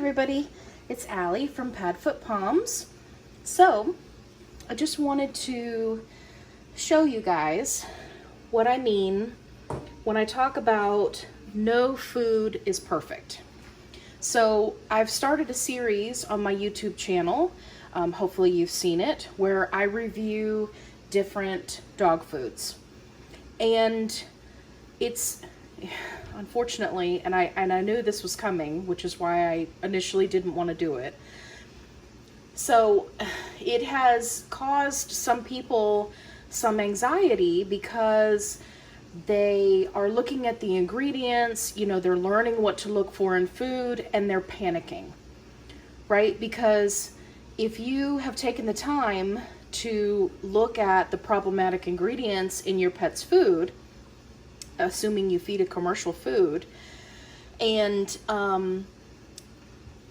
everybody, it's Allie from Padfoot Palms. So I just wanted to show you guys what I mean when I talk about no food is perfect. So I've started a series on my YouTube channel, hopefully you've seen it, where I review different dog foods. And it's unfortunately, and I knew this was coming, which is why I initially didn't want to do it. So it has caused some people some anxiety because they are looking at the ingredients, you know, they're learning what to look for in food and they're panicking, right? Because if you have taken the time to look at the problematic ingredients in your pet's food, assuming you feed a commercial food, and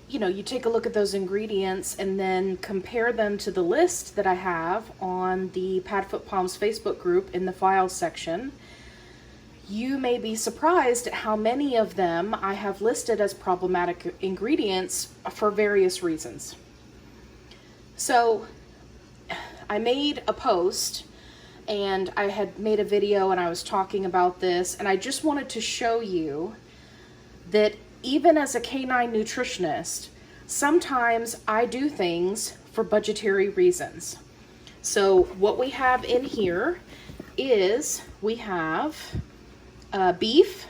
you know, you take a look at those ingredients and then compare them to the list that I have on the Padfoot Palms Facebook group in the files section, you may be surprised at how many of them I have listed as problematic ingredients for various reasons. So I made a post and I had made a video and I was talking about this, and I just wanted to show you that even as a canine nutritionist, sometimes I do things for budgetary reasons. So what we have in here is we have beef,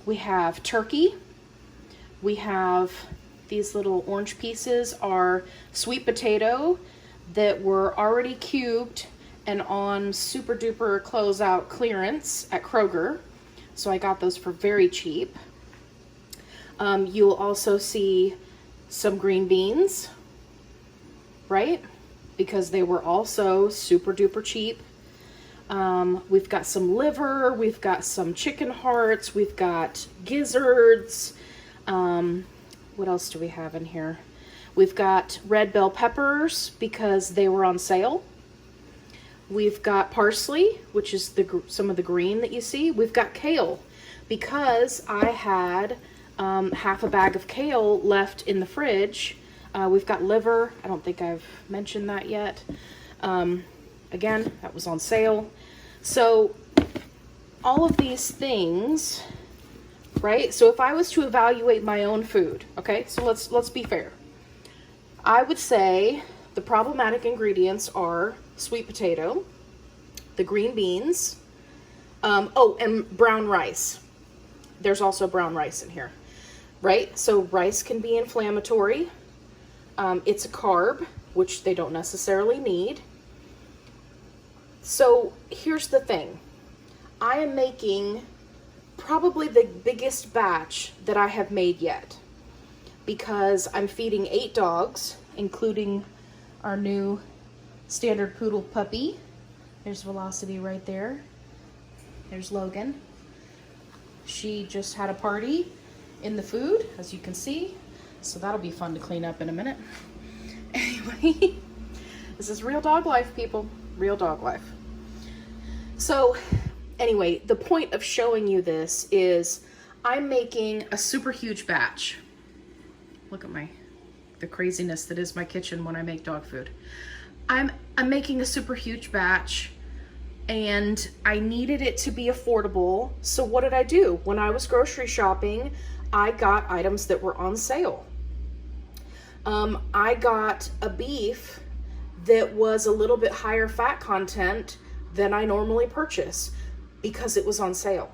we have turkey, we have these little orange pieces are sweet potato that were already cubed and on super duper closeout clearance at Kroger. So I got those for very cheap. You'll also see some green beans, right? Because they were also super duper cheap. We've got some liver, we've got some chicken hearts, we've got gizzards. What else do we have in here? We've got red bell peppers because they were on sale. We've got parsley, which is some of the green that you see. We've got kale because I had half a bag of kale left in the fridge. We've got liver. I don't think I've mentioned that yet. Again, that was on sale. So all of these things, right? So if I was to evaluate my own food, okay, so let's be fair. I would say the problematic ingredients are sweet potato, the green beans, and brown rice. There's also brown rice in here, right? So rice can be inflammatory. It's a carb, which they don't necessarily need. So here's the thing. I am making probably the biggest batch that I have made yet because I'm feeding 8 dogs, including our new standard poodle puppy. There's Velocity right there. There's Logan. She just had a party in the food, as you can see. So that'll be fun to clean up in a minute. Anyway, this is real dog life, people. Real dog life. So anyway, the point of showing you this is I'm making a super huge batch. Look at the craziness that is my kitchen when I make dog food. I'm making a super huge batch and I needed it to be affordable. So what did I do? When I was grocery shopping, I got items that were on sale. I got a beef that was a little bit higher fat content than I normally purchase because it was on sale.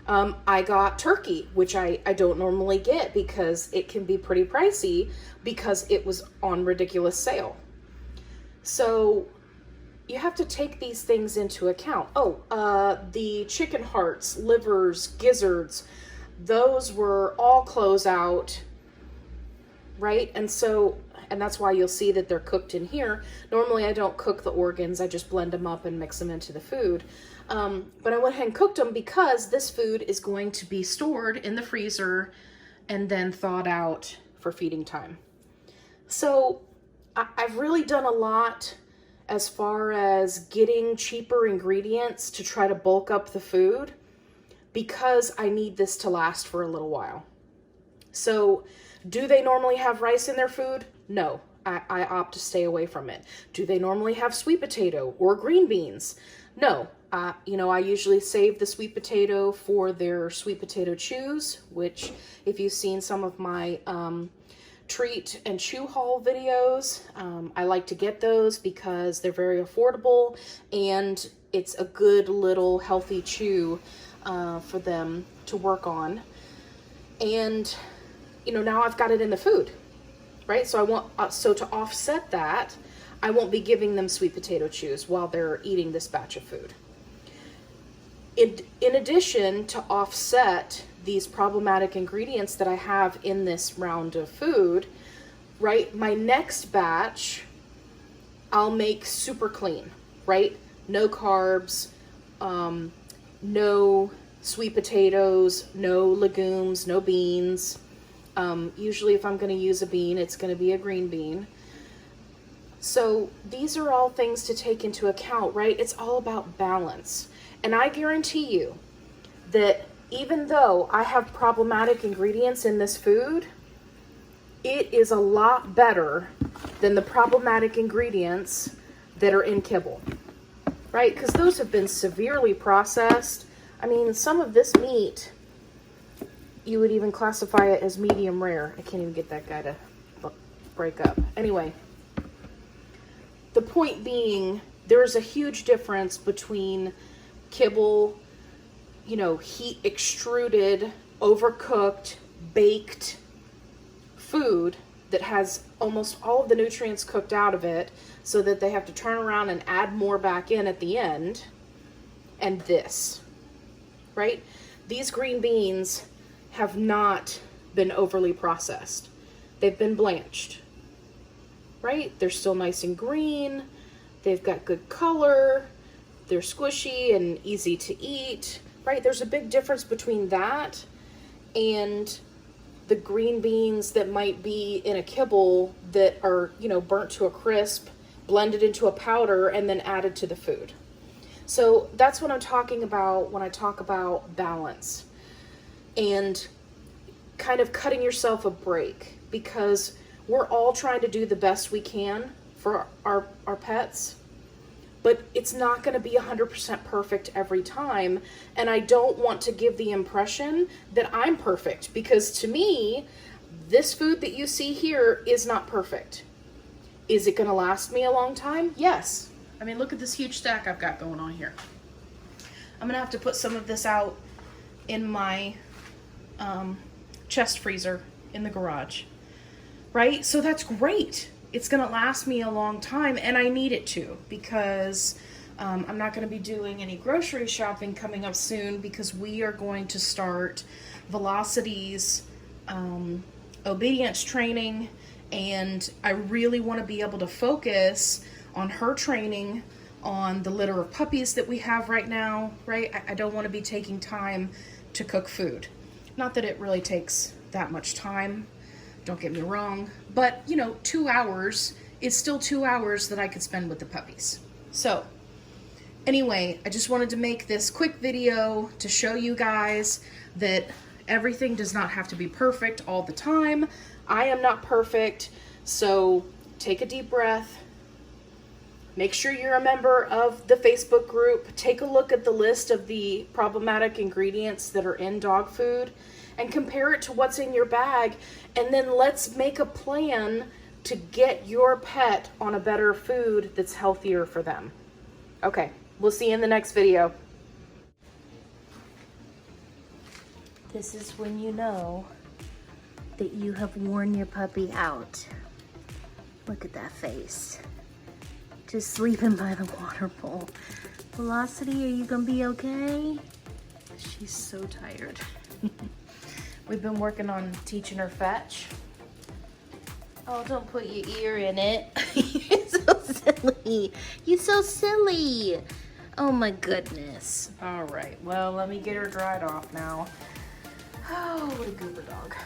I got turkey, which I don't normally get because it can be pretty pricey because it was on ridiculous sale. So you have to take these things into account. The chicken hearts, livers, gizzards, those were all closeout, right? And that's why you'll see that they're cooked in here. Normally I don't cook the organs, I just blend them up and mix them into the food. But I went ahead and cooked them because this food is going to be stored in the freezer and then thawed out for feeding time. So I've really done a lot as far as getting cheaper ingredients to try to bulk up the food because I need this to last for a little while. So do they normally have rice in their food? No, I opt to stay away from it. Do they normally have sweet potato or green beans? No. You know, I usually save the sweet potato for their sweet potato chews, which if you've seen some of my treat and chew haul videos, I like to get those because they're very affordable and it's a good little healthy chew for them to work on. And you know, now I've got it in the food, right? So I want, so to offset that, I won't be giving them sweet potato chews while they're eating this batch of food. In addition, to offset these problematic ingredients that I have in this round of food, right? My next batch, I'll make super clean, right? No carbs, no sweet potatoes, no legumes, no beans. Usually if I'm going to use a bean, it's going to be a green bean. So these are all things to take into account, right? It's all about balance. And I guarantee you that even though I have problematic ingredients in this food, it is a lot better than the problematic ingredients that are in kibble, right? Because those have been severely processed. I mean, some of this meat, you would even classify it as medium rare. I can't even get that guy to break up. Anyway, the point being, there's a huge difference between kibble, you know, heat extruded, overcooked, baked food that has almost all of the nutrients cooked out of it so that they have to turn around and add more back in at the end, and this, right? These green beans have not been overly processed. They've been blanched, right? They're still nice and green. They've got good color. They're squishy and easy to eat, right? There's a big difference between that and the green beans that might be in a kibble that are, you know, burnt to a crisp, blended into a powder, and then added to the food. So that's what I'm talking about when I talk about balance and kind of cutting yourself a break, because we're all trying to do the best we can for our pets, but it's not going to be 100% perfect every time. And I don't want to give the impression that I'm perfect, because to me, this food that you see here is not perfect. Is it going to last me a long time? Yes. I mean, look at this huge stack I've got going on here. I'm going to have to put some of this out in my chest freezer in the garage, right? So that's great. It's going to last me a long time, and I need it to, because I'm not going to be doing any grocery shopping coming up soon, because we are going to start Velocity's obedience training, and I really want to be able to focus on her training on the litter of puppies that we have right now, right? I don't want to be taking time to cook food. Not that it really takes that much time, don't get me wrong, but you know, 2 hours is still 2 hours that I could spend with the puppies. So anyway, I just wanted to make this quick video to show you guys that everything does not have to be perfect all the time. I am not perfect, so take a deep breath. Make sure you're a member of the Facebook group. Take a look at the list of the problematic ingredients that are in dog food and compare it to what's in your bag. And then let's make a plan to get your pet on a better food that's healthier for them. Okay, we'll see you in the next video. This is when you know that you have worn your puppy out. Look at that face. Just sleeping by the water bowl. Velocity, are you gonna be okay? She's so tired. We've been working on teaching her fetch. Oh, don't put your ear in it. You're so silly. You're so silly. Oh my goodness. All right, well, let me get her dried off now. Oh, what a goober dog.